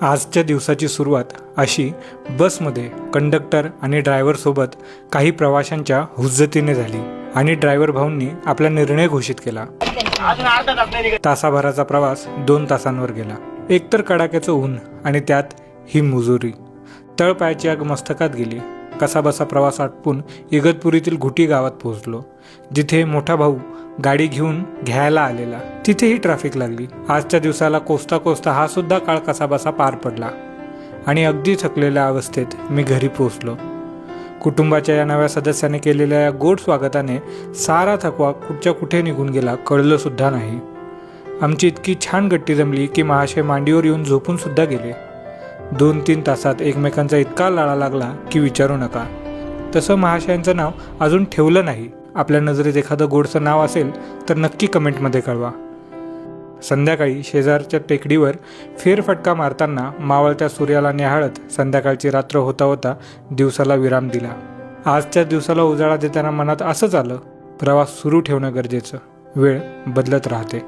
आजच्या दिवसाची सुरुवात अशी बसमध्ये कंडक्टर आणि ड्रायव्हरसोबत काही प्रवाशांच्या हुज्जतीने झाली आणि ड्रायव्हर भाऊंनी आपला निर्णय घोषित केला। तासाभराचा प्रवास 2 तासांवर गेला। एकतर कडाक्याचं ऊन आणि त्यात ही मुजुरी, तळपायाची आग मस्तकात गेली। कसाबसा प्रवास आटपून इगतपुरीतील घुटी गावात पोहोचलो, जिथे मोठा भाऊ गाडी घेऊन घ्यायला आलेला। तिथेही ट्रॅफिक लागली। आजच्या दिवसाला कोसता कोसता हा सुद्धा काळ कसाबसा पार पडला आणि अगदी थकलेल्या अवस्थेत मी घरी पोहोचलो। कुटुंबाच्या या नव्या सदस्याने केलेल्या या गोड स्वागताने सारा थकवा कुठच्या कुठे निघून गेला कळलं सुद्धा नाही। आमची इतकी छान गट्टी जमली की महाशय मांडीवर येऊन झोपून सुद्धा गेले। 2-3 तासात एकमेकांचा इतका लाळा लागला की विचारू नका। तसं महाशयांचं नाव अजून ठेवलं नाही। आपल्या नजरेत एखादं गोडसं नाव असेल तर नक्की कमेंटमध्ये कळवा। संध्याकाळी शेजारच्या टेकडीवर फेरफटका मारताना मावळत्या सूर्याला निहाळत संध्याकाळची रात्र होता होता दिवसाला विराम दिला। आजच्या दिवसाला उजाळा देताना मनात असंच आलं, प्रवास सुरू ठेवणं गरजेचं, वेळ बदलत राहते।